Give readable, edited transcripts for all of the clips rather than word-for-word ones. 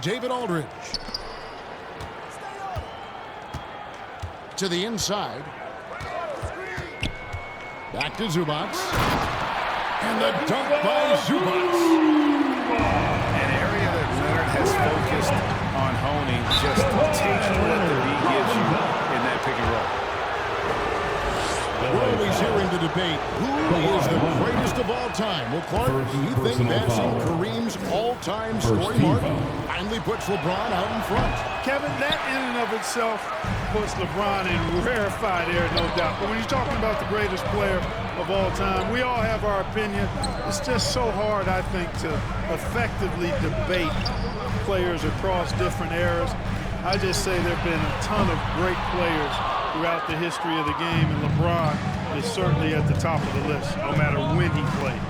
David Aldridge. To the inside. Back to Zubac. And the dunk by Zubac. An area that Leonard has focused on honing, just taking what the lead gives you in that pick and roll. We're always hearing the debate, who is the greatest of all time? Well, Clark, do you think passing Kareem's all-time scoring mark finally puts LeBron out in front? Kevin, that in and of itself puts LeBron in rarefied air, no doubt. But when you're talking about the greatest player of all time, we all have our opinion. It's just so hard, I think, to effectively debate players across different eras. I just say there have been a ton of great players throughout the history of the game, and LeBron is certainly at the top of the list, no matter when he played.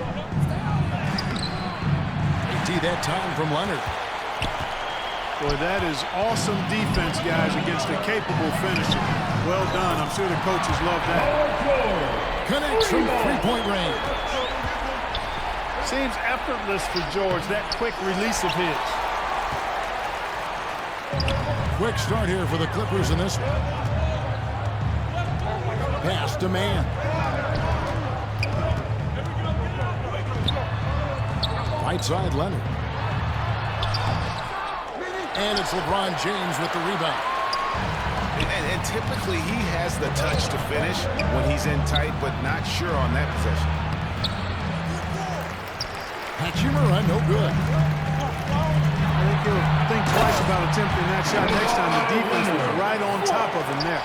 That time from Leonard. Boy, that is awesome defense, guys, against a capable finisher. Well done. I'm sure the coaches love that. Connects from three-point range. Seems effortless for George, that quick release of his. Quick start here for the Clippers in this one. Pass to man. Right side, Leonard. And it's LeBron James with the rebound. And typically he has the touch to finish when he's in tight, but not sure on that possession. Hachimura, no good. I think he'll think twice about attempting that shot next time. The defense was right on top of him there.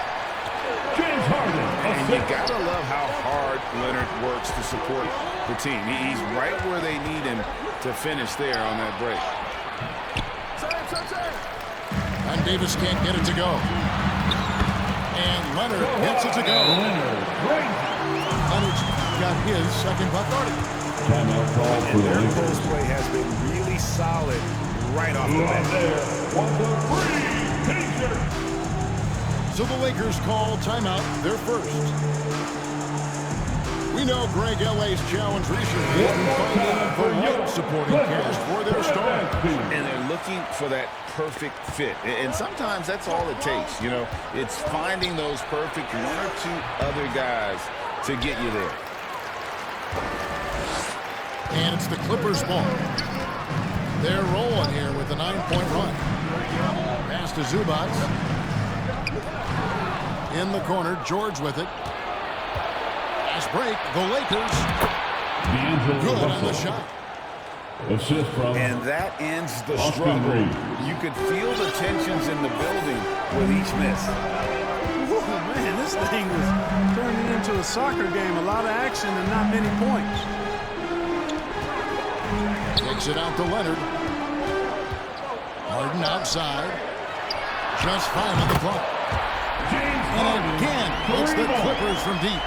And you gotta love how hard Leonard works to support the team. He's right where they need him to finish there on that break. And Davis can't get it to go. And Leonard gets it to go. Leonard's got his second buck. And their post play has been really solid right off the bat. So the Lakers call timeout, their first. We know Greg L.A.'s challenge recently has been finding the right supporting cast for their star. And they're looking for that perfect fit. And sometimes that's all it takes. You know, it's finding those perfect one or two other guys to get you there. And it's the Clippers' ball. They're rolling here with a 9-point run. Pass to Zubac. In the corner, George with it. Fast break, the Lakers. Good on the shot. And that ends the struggle. You could feel the tensions in the building with each miss. Ooh, man, this thing was turning into a soccer game. A lot of action and not many points. Takes it out to Leonard. Harden outside. Just 5 on the clock. And again, it's the Clippers from deep.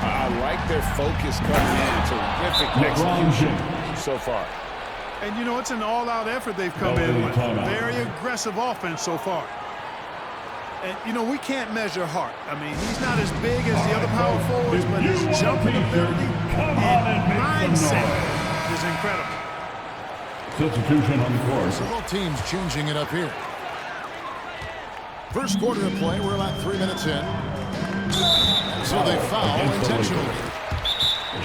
I like their focus coming in. Terrific execution so far. And, you know, it's an all-out effort they've come in with. Very aggressive offense so far. And, you know, we can't measure Hart. I mean, he's not as big as the other power forwards, but his jumping ability and mindset is incredible. Substitution on the court. So both teams changing it up here. First quarter of play, we're about 3 minutes in. So they foul intentionally.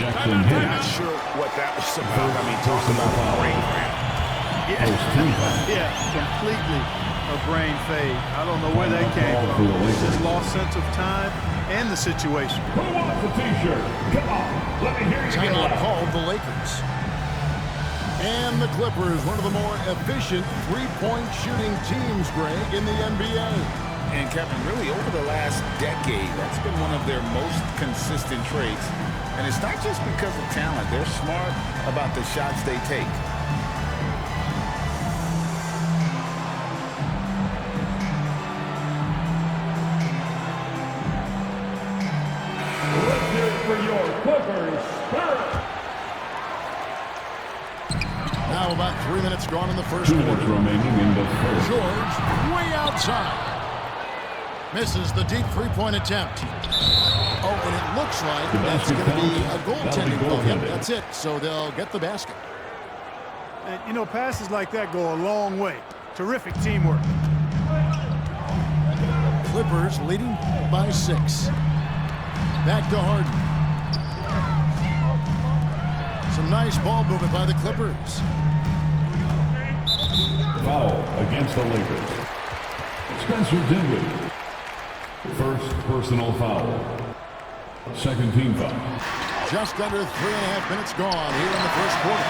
Jackson Not sure what that was about. I mean, talking about a brain cramp. Yeah, completely a brain fade. I don't know where that came from. Just lost sense of time and the situation. Who wants the t-shirt? Come on, let me hear you. Timeout called the Lakers. And the Clippers, one of the more efficient three-point shooting teams, Greg, in the NBA. And Kevin, really over the last decade, that's been one of their most consistent traits. And it's not just because of talent. They're smart about the shots they take. Let's hear it for your Clippers Spirit. Now about 3 minutes gone in the first quarter. 2 minutes remaining in the first. George way outside. Misses the deep three-point attempt. Oh, and it looks like that's going to be a goaltending goal. Yep, that's it. So they'll get the basket. And, you know, passes like that go a long way. Terrific teamwork. Clippers leading by 6. Back to Harden. Some nice ball movement by the Clippers. Foul against the Lakers. Spencer Dinwiddie. First personal foul. Second team foul. Just under 3.5 minutes gone here in the first quarter.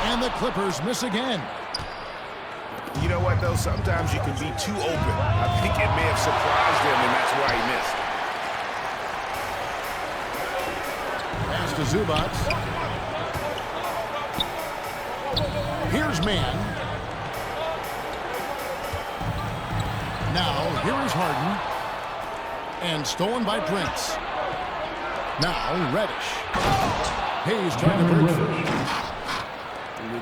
And the Clippers miss again. You know what, though? Sometimes you can be too open. I think it may have surprised him, and that's why he missed. Pass to Zubac. Here's Mann. Now, here is Harden. And stolen by Prince. Now, Reddish. Hayes trying to break through.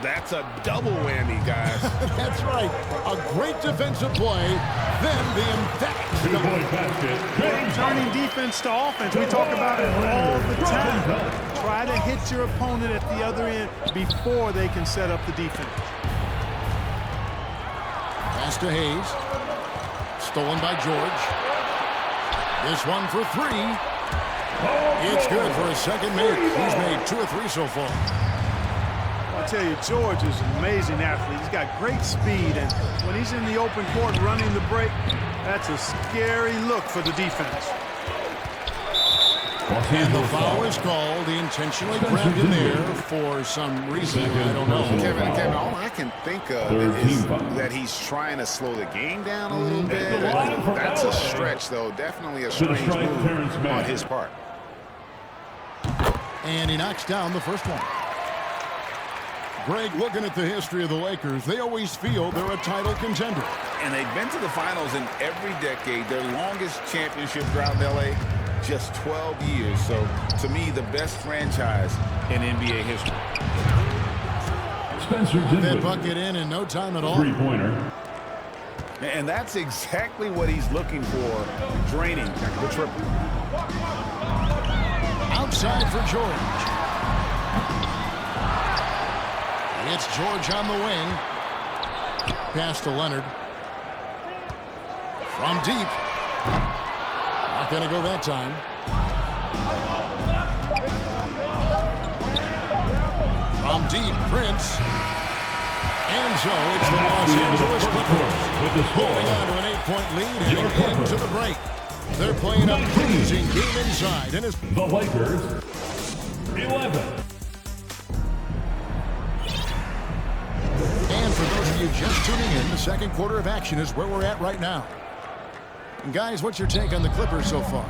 That's a double whammy, guys. That's right. A great defensive play. Then the emphatic Two-point basket. Turning defense to offense. We talk about it all the time. Try to hit your opponent at the other end before they can set up the defense. Pass to Hayes. Stolen by George. This one for 3. It's good for a second make. He's made 2 or 3 so far. I'll tell you, George is an amazing athlete. He's got great speed, and when he's in the open court running the break, that's a scary look for the defense. And the foul is called. He intentionally grabbed him there for some reason. I don't know. Kevin, all I can think of is that he's trying to slow the game down a little bit. That's a stretch, though. Definitely a strange move on his part. And he knocks down the first one. Greg, looking at the history of the Lakers, they always feel they're a title contender. And they've been to the finals in every decade. Their longest championship drought in L.A., just 12 years. So, to me, the best franchise in NBA history. Spencer Dinwiddie. That bucket in no time at all. Three-pointer. And that's exactly what he's looking for, draining the triple. Outside for George. It's George on the wing. Pass to Leonard. From deep. Not going to go that time. From deep, Prince. And so it's the Los Angeles Clippers holding on to an 8-point lead and into the break. They're playing a pleasing game inside. And it's The Lakers, 11. And for those of you just tuning in, the second quarter of action is where we're at right now. And guys, what's your take on the Clippers so far?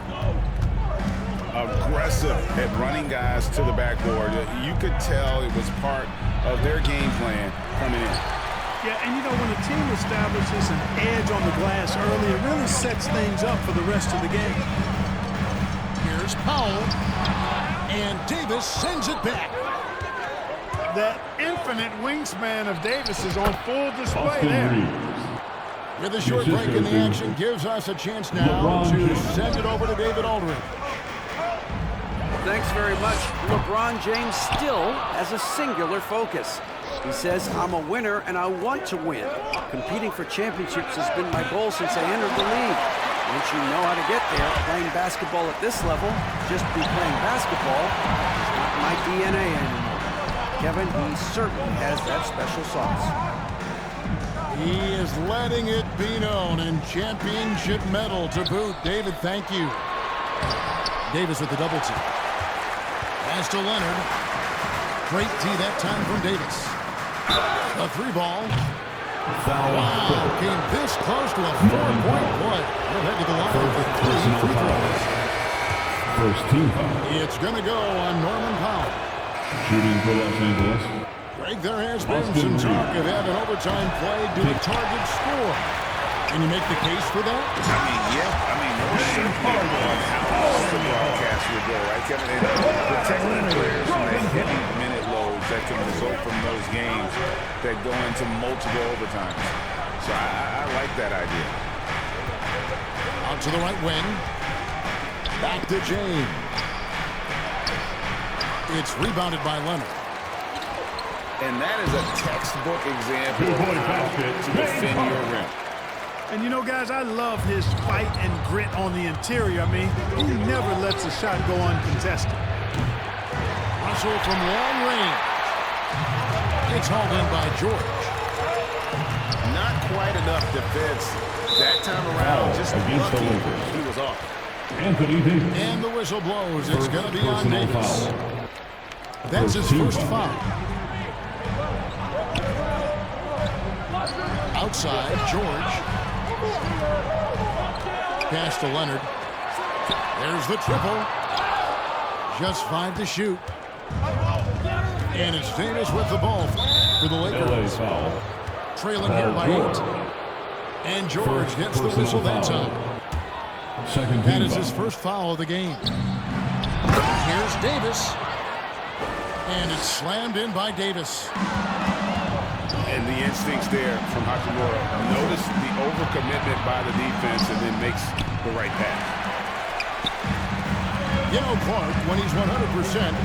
Aggressive at running guys to the backboard. You could tell it was part of their game plan coming in. Yeah, and you know, when a team establishes an edge on the glass early, it really sets things up for the rest of the game. Here's Powell. And Davis sends it back. That infinite wingspan of Davis is on full display there. With a short break in the action, gives us a chance now to send it over to David Aldridge. Thanks very much. LeBron James still has a singular focus. He says, I'm a winner and I want to win. Competing for championships has been my goal since I entered the league. Once you know how to get there, playing basketball at this level, just be playing basketball, is not my DNA anymore. Kevin, he certainly has that special sauce. He is letting it be known, and championship medal to boot. David, thank you. Davis with the double team. Pass to Leonard. Great D that time from Davis. A 3-ball. Wow, came this close to a 4-point play. He'll head to the line for 3 free throws. First team foul. It's going to go on Norman Powell. Shooting for Los Angeles. Greg, there has been some talk of having overtime play do a target score. Can you make the case for that? More certainly on how the broadcast would go, right, Kevin? And protecting players from the heavy minute loads that can result from those games that go into multiple overtimes. So I like that idea. Out to the right wing. Back to James. It's rebounded by Leonard. And that is a textbook example of Two-point how basket. to defend your rim. And you know, guys, I love his fight and grit on the interior. I mean, he never lets a shot go uncontested. Russell from long range. It's hauled in by George. Not quite enough defense that time around. Just against the lucky Lakers. he was off. Anthony Davis. And the whistle blows. It's going to be on Personal Davis. foul. That's his first foul. Outside, George. Pass to Leonard. There's the triple. Just 5 to shoot. And it's Davis with the ball for the LA Lakers. foul. Trailing here by 8. And George gets the whistle that time. Second That team is his foul. first foul of the game. Here's Davis. And it's slammed in by Davis. And the instincts there from Hachimura. Notice the overcommitment by the defense and then makes the right pass. You know, Clark, when he's 100%,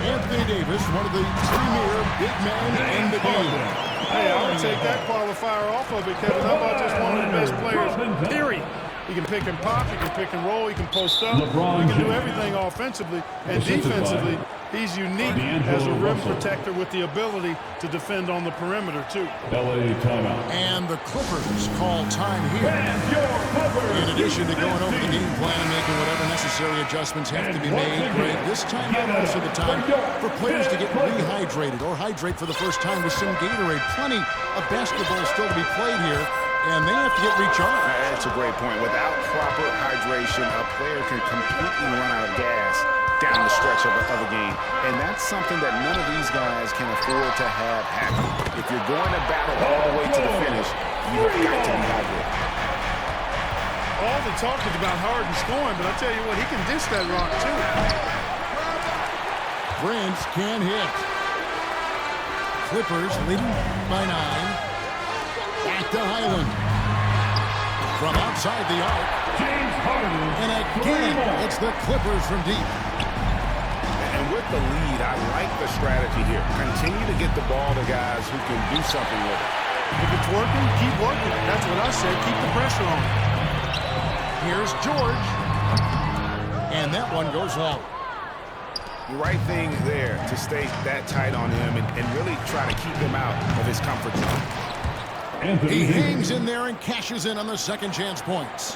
Anthony Davis, one of the premier big men in the game. Hey, I would take that qualifier off of it, Kevin. How about just one of the best players, period? He can pick and pop, he can pick and roll, he can post up, he can do everything offensively. And defensively, he's unique as a rim protector with the ability to defend on the perimeter, too. LA timeout. And the Clippers call time here. In addition to going over the game plan and making whatever necessary adjustments have to be made, Greg, this time is also the time for players to get rehydrated or hydrate for the first time with some Gatorade. Plenty of basketball still to be played here, and they have to get recharged. That's a great point. Without proper hydration, a player can completely run out of gas down the stretch of a game. And that's something that none of these guys can afford to have happen. If you're going to battle all the way to the finish, you've got to be hydrated. All the talk is about Harden scoring, but I tell you what, he can dish that rock, too. Prince can hit. Clippers leading by 9. Back to Highland. From outside the arc. James Harden. And again, it's the Clippers from deep. And with the lead, I like the strategy here. Continue to get the ball to guys who can do something with it. If it's working, keep working. That's what I said. Keep the pressure on. Here's George. And that one goes long. The right thing there to stay that tight on him and really try to keep him out of his comfort zone. He hangs in there and cashes in on the second chance points.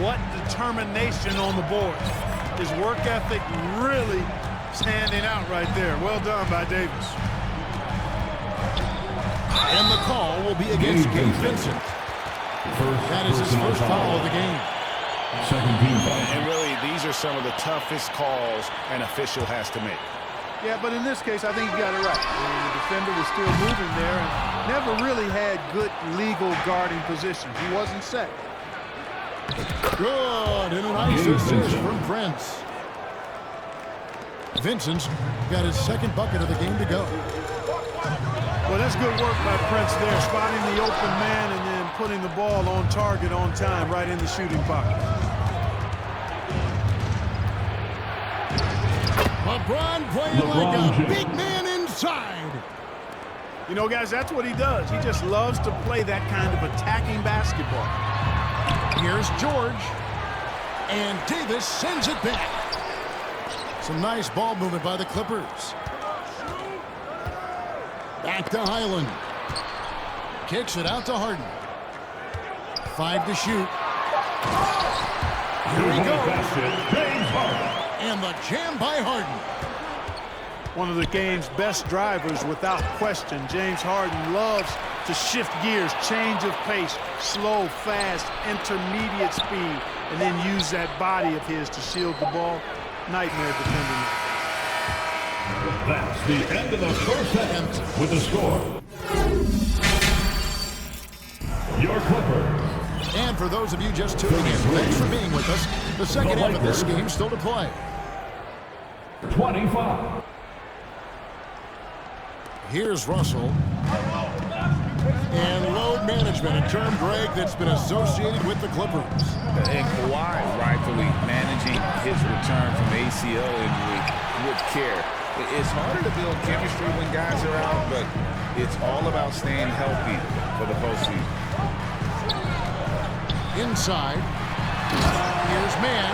What determination on the board. His work ethic really standing out right there. Well done by Davis. And the call will be against Gabe Vincent. That is his first foul of the game. Second team foul. And really, these are some of the toughest calls an official has to make. Yeah, but in this case, I think he got it right. The defender was still moving there and never really had good legal guarding position. He wasn't set. Good, and a nice assist from Prince. Vincent's got his second bucket of the game to go. Well, that's good work by Prince there, spotting the open man and then putting the ball on target on time right in the shooting pocket. LeBron playing like a big man inside. You know, guys, that's what he does. He just loves to play that kind of attacking basketball. Here's George. And Davis sends it back. Some nice ball movement by the Clippers. Back to Highland. Kicks it out to Harden. 5 to shoot. Here he goes. James Harden. And the jam by Harden. One of the game's best drivers without question. James Harden loves to shift gears, change of pace, slow, fast, intermediate speed, and then use that body of his to shield the ball. Nightmare defending. That's the end of the first half with the score. Your Clippers. And for those of you just tuning in, thanks for being with us. The second half of this game still to play. 25. Here's Russell. And load management, a term, Greg, that's been associated with the Clippers. And Kawhi rightfully managing his return from ACL injury with care. It's harder to build chemistry when guys are out, but it's all about staying healthy for the postseason. Inside. Here's man.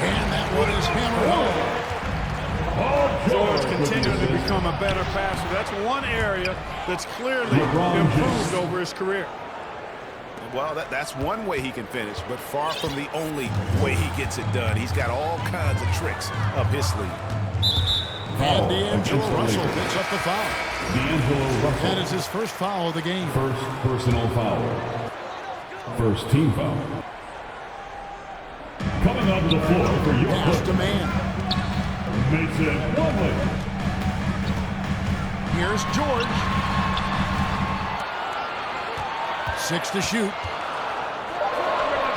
And that one is hammered home. George continuing to become a better passer. That's one area that's clearly improved over his career. Well, that's one way he can finish, but far from the only way he gets it done. He's got all kinds of tricks up his sleeve. And D'Angelo Russell picks up the foul. D'Angelo Russell. That is his first foul of the game. First personal foul. First team foul. Coming onto the floor for your Pass to man. Mason Plumlee. Here's George. 6 to shoot.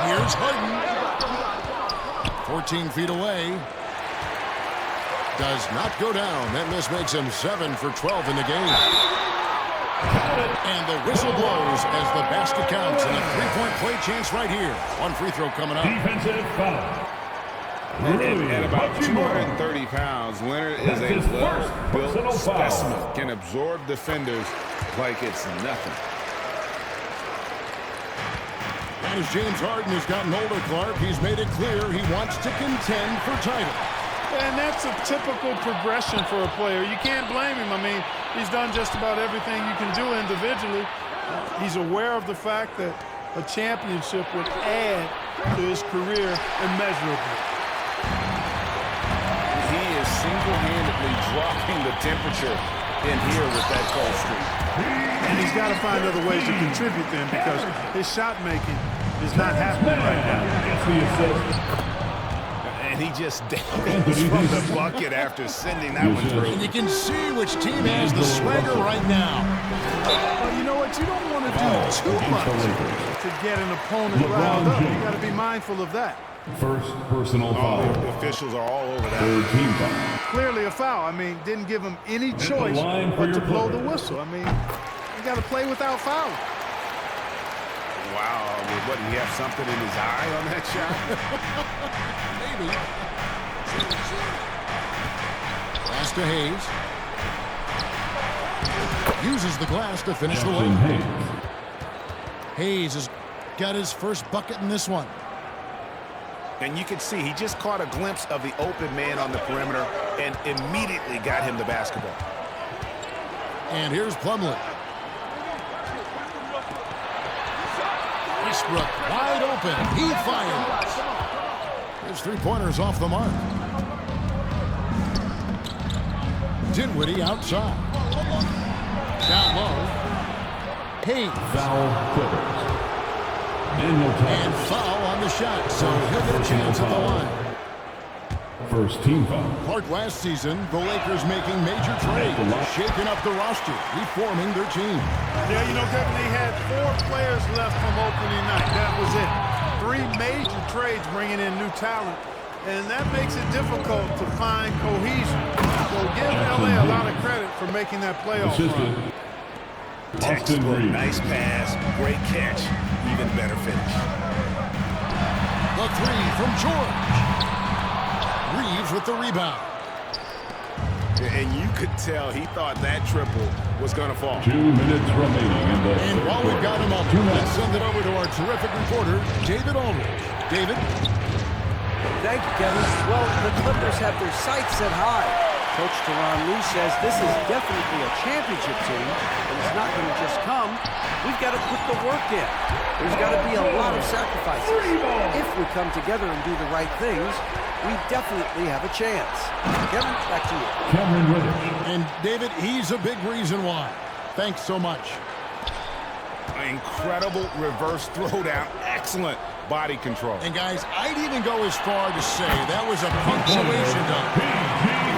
Here's Harden. 14 feet away. Does not go down. That miss makes him 7 for 12 in the game. And the whistle blows as the basket counts. And a three-point play chance right here. One free throw coming up. Defensive foul. At about 230 pounds, Leonard is a well-built specimen. Can absorb defenders like it's nothing. And as James Harden has gotten older, Clark, he's made it clear he wants to contend for title. And that's a typical progression for a player. You can't blame him. I mean, he's done just about everything you can do individually. He's aware of the fact that a championship would add to his career immeasurably. He is single-handedly dropping the temperature in here with that cold streak. And he's got to find other ways to contribute then, because his shot making is not happening right now. And he just dances from the bucket after sending that one through. And you can see which team has the swagger right now. Well, you know what? You don't want to do too much to get an opponent riled up. You got to be mindful of that. First personal foul. The officials are all over that. Third team foul. Clearly a foul. I mean, didn't give him any choice but to blow the whistle. I mean, you got to play without fouling. Wow. What, did he have something in his eye on that shot? Maybe. Pass to Hayes. Uses the glass to finish the layup. Hayes has got his first bucket in this one. And you can see he just caught a glimpse of the open man on the perimeter and immediately got him the basketball. And here's Plumlee. Westbrook wide open. He fires. His three-pointers off the mark. Dinwiddie outside. Down low. Hayes. Foul Clippers. And foul on the shot, so he'll get a chance at the line. First team foul. Clark, last season, the Lakers making major trades, shaking up the roster, reforming their team. Yeah, you know, Kevin, they had 4 players left from opening night. That was it. 3 major trades bringing in new talent, and that makes it difficult to find cohesion. So give LA a lot of credit for making that playoff run. Textbook, nice pass, great catch, even better finish. The three from George. Reeves with the rebound. And you could tell he thought that triple was going to fall. 2 minutes remaining in the And while we've got him up, let's send it over to our terrific reporter, David Aldridge. David? Thank you, Kevin. Well, the Clippers have their sights set high. Coach Tyronn Lue says this is definitely a championship team, and it's not going to just come. We've got to put the work in. There's got to be a lot of sacrifices. If we come together and do the right things, we definitely have a chance. Kevin, back to you. Cameron Reddish. And David, he's a big reason why. Thanks so much. Incredible reverse throwdown. Excellent body control. And guys, I'd even go as far to say that was a punctuation dunk.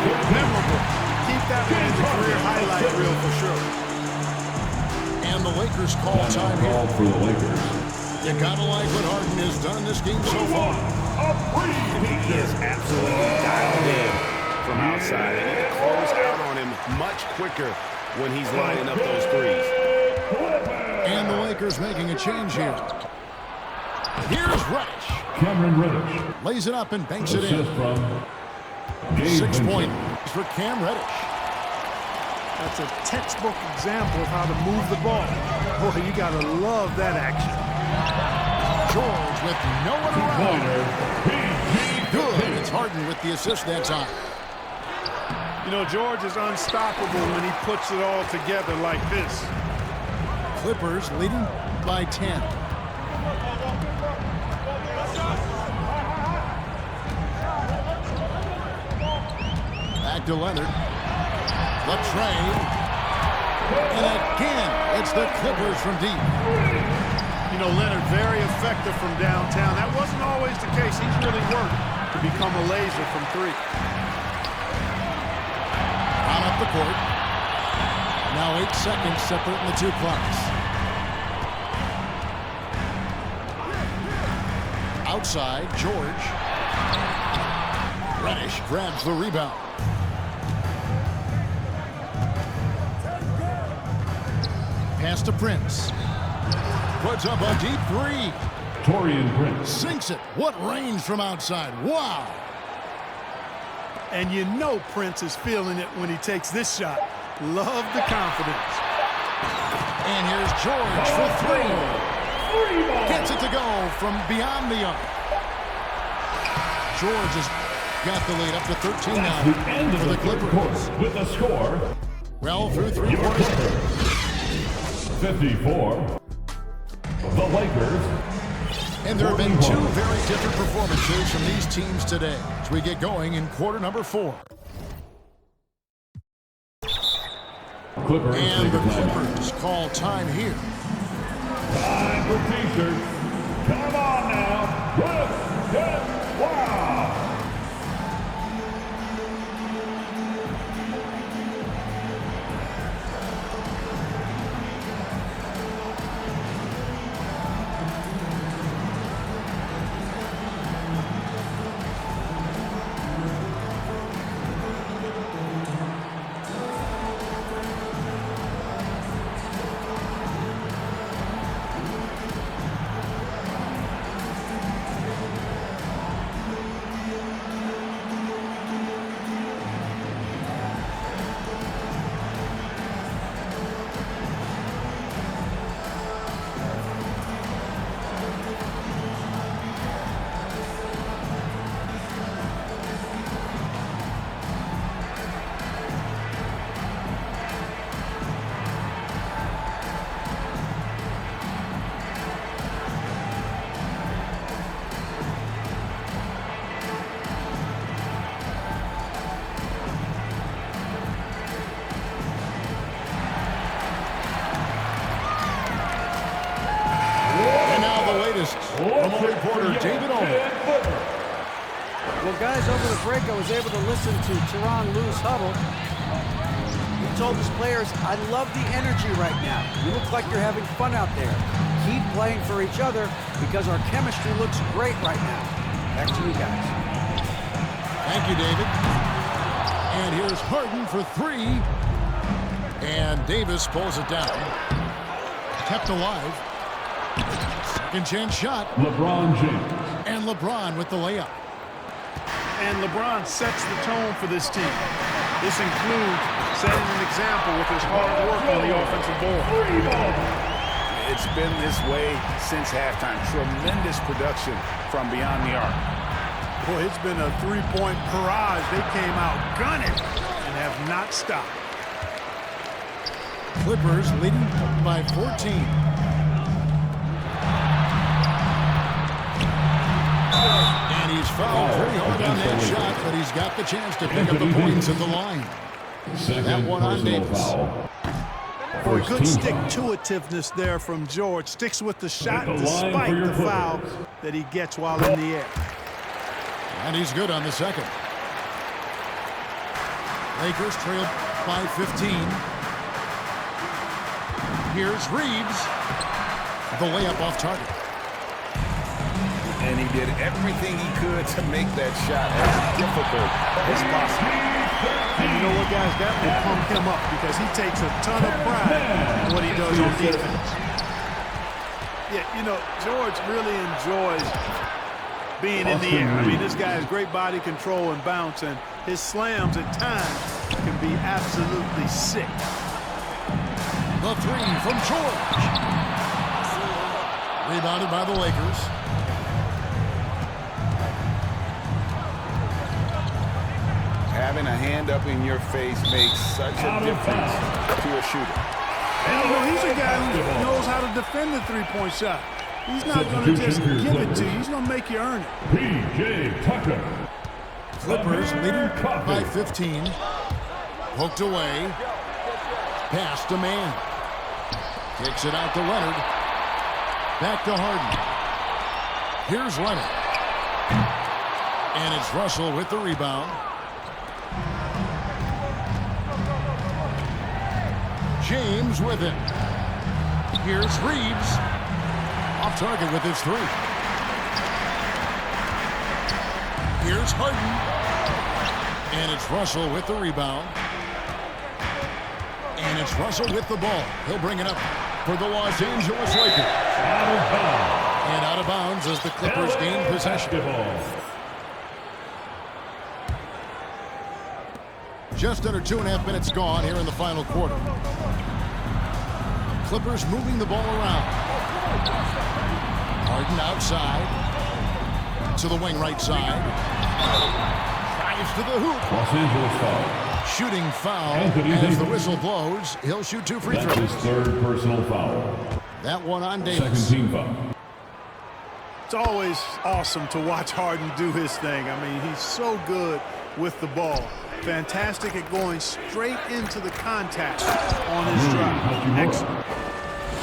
Memorable. Keep that one in the career highlight reel for sure. And the Lakers call time here. For the Lakers. You gotta like what Harden has done in this game so far. He is absolutely dialed in from outside. And you can close out on him much quicker when he's lining up those threes. And the Lakers making a change here. Here's Reddish. Cameron Reddish. Lays it up and banks it Assist in. from 6 points for Cam Reddish. That's a textbook example of how to move the ball. Boy, you got to love that action. George with no one around. Good. It's Harden with the assist that time. You know, George is unstoppable when he puts it all together like this. Clippers leading by 10. Back to Leonard. The trade. And again, it's the Clippers from deep. You know, Leonard, very effective from downtown. That wasn't always the case. He's really worked to become a laser from three. On up the court. Now 8 seconds separating the two clocks. Outside, George. Reddish grabs the rebound. Pass to Prince. Puts up a deep three. Torian Prince. Sinks it. What range from outside. Wow. And you know Prince is feeling it when he takes this shot. Love the confidence. And here's George for three. Gets it to go from beyond the arc. George has got the lead up to 13 now for the Clippers. With the score, Well, through 3 quarters. 54. The Lakers. And there have been 2 very different performances from these teams today as we get going in quarter number 4. Clippers. And the Clippers call time here. Time for T-shirts. Come on now. Let's get wild. From reporter David Owen. Well, guys, over the break, I was able to listen to Tyronn Lue's huddle. He told his players, I love the energy right now. You look like you're having fun out there. Keep playing for each other because our chemistry looks great right now. Back to you guys. Thank you, David. And here's Harden for 3. And Davis pulls it down. Kept alive. Second chance shot. LeBron James. And LeBron with the layup. And LeBron sets the tone for this team. This includes setting an example with his hard work on the offensive board. It's been this way since halftime. Tremendous production from beyond the arc. Boy, it's been a three-point barrage. They came out gunning and have not stopped. Clippers leading by 14. And he's fouled pretty hard on that shot, but he's got the chance to pick up the points at the line. That one on Davis. Boy, good stick-to-itiveness there from George. Sticks with the shot despite the foul that he gets while in the air. And he's good on the second. Lakers trail by 15. Here's Reeves. The layup off target. And he did everything he could to make that shot as difficult as possible. And you know what, guys? That will pump him up because he takes a ton of pride in what he does on defense. Yeah, you know, George really enjoys being in the air. I mean, this guy has great body control and bounce, and his slams at times can be absolutely sick. The three from George. Rebounded by the Lakers. Having a hand up in your face makes such a difference to a shooter. And, you know, he's a guy who knows how to defend the three-point shot. He's not going to just give it to you. He's going to make you earn it. P.J. Tucker. Clippers leading by 15. Poked away. Pass to man. Kicks it out to Leonard. Back to Harden. Here's Leonard. And it's Russell with the rebound. James with it. Here's Reeves. Off target with his three. Here's Harden. And it's Russell with the rebound. And it's Russell with the ball. He'll bring it up for the Los Angeles Lakers. And out of bounds as the Clippers gain possession. Just under 2.5 minutes gone here in the final quarter. Clippers moving the ball around. Harden outside. To the wing right side. Drives to the hoop. Los Angeles foul. Shooting foul Anthony as Davis. the whistle blows. He'll shoot 2 free That's throws. his third personal foul. That one on Davis. Second team foul. It's always awesome to watch Harden do his thing. I mean, he's so good with the ball. Fantastic at going straight into the contact on his drive. Excellent.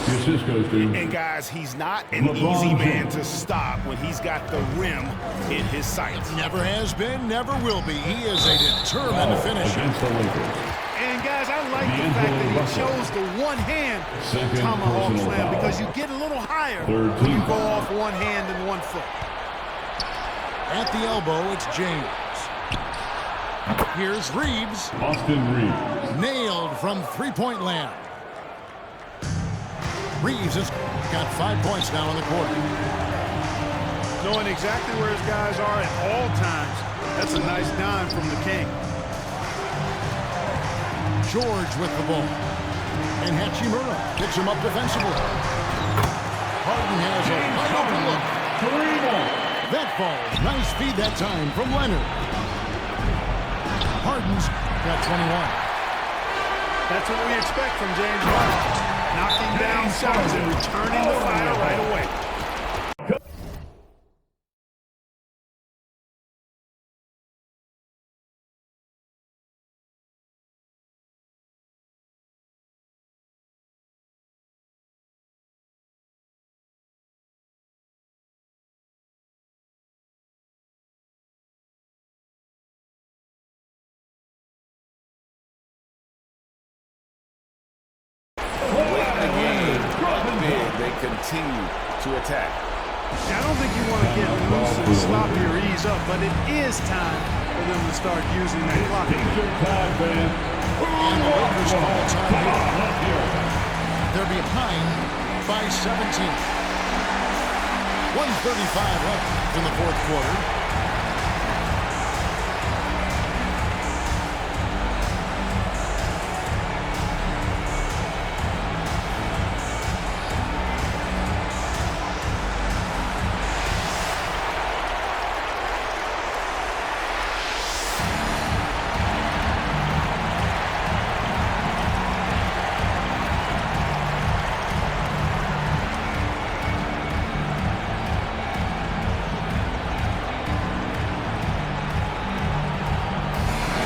Your Cisco's team. And guys, he's not an LeBron easy man James. to stop when he's got the rim in his sights. Never has been, never will be. He is a determined finisher. Against the Lakers. And guys, I like the fact that he chose the one-hand Second tomahawk personal slam foul. because you get a little higher Third when you team go foul. off one hand and 1 foot. At the elbow, it's James. Here's Reeves. Austin Reeves. Nailed from three-point land. Reeves has got 5 points now in the quarter. Knowing exactly where his guys are at all times. That's a nice dime from the King. George with the ball. And Hachimura picks him up defensively. Harden has a wide open look. That falls. Nice feed that time from Leonard. Harden's got 21. That's what we expect from James Harden. Knocking down shots and returning the fire right away. They continue to attack. I don't think you want to get loose and sloppy or ease up, but it is time for them to start using that clock. And the Lakers call time. They're behind by 17. 1:35 left in the fourth quarter.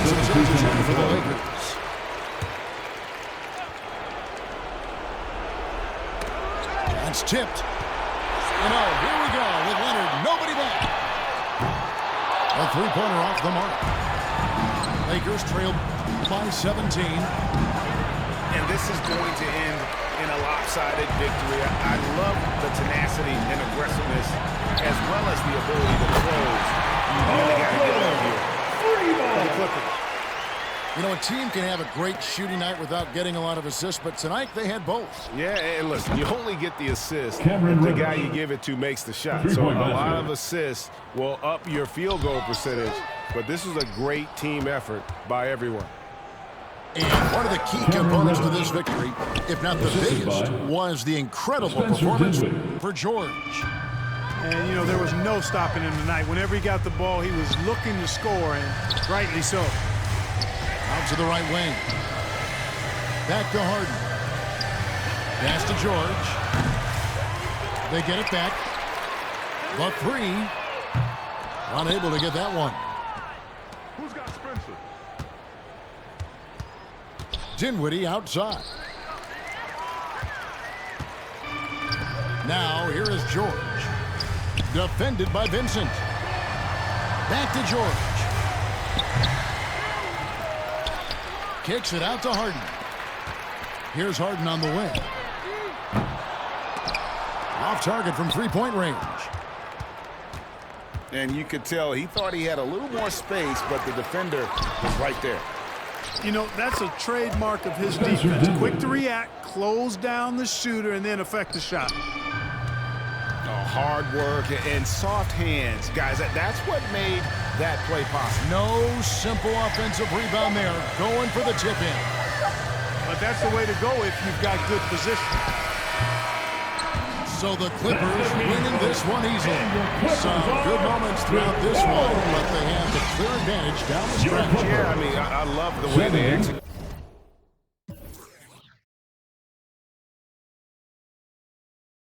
Substitution for the Lakers. That's tipped. And oh, here we go with Leonard. Nobody back. A three-pointer off the mark. Lakers trailed by 17. And this is going to end in a lopsided victory. I love the tenacity and aggressiveness as well as the ability to close. You really got to get up here. For the Clippers. You know, a team can have a great shooting night without getting a lot of assists, but tonight they had both. Yeah, and listen, you only get the assist Cameron if the Reddish. guy you give it to makes the shot. So a Three-point lot basket. of assists will up your field goal percentage, but this was a great team effort by everyone. And one of the key components to this victory, if not the Assisted biggest, by was the incredible Spencer performance Dinwiddie. for George. And, you know, there was no stopping him tonight. Whenever he got the ball, he was looking to score, and rightly so. Out to the right wing. Back to Harden. Pass to George. They get it back. The three. Unable to get that one. Who's got Spencer? Dinwiddie outside. Now here is George. Defended by Vincent. Back to George. Kicks it out to Harden. Here's Harden on the wing. Off target from three-point range. And you could tell he thought he had a little more space, but the defender was right there. You know, that's a trademark of his Spencer defense. Dinwiddie. Quick to react, close down the shooter, and then affect the shot. Hard work and soft hands. Guys, that's what made that play possible. No simple offensive rebound there. Going for the tip-in. But that's the way to go if you've got good position. So the Clippers winning this one easily. Some good moments throughout this one, but they have the clear advantage down the stretch. Yeah, I mean, I love the way they execute.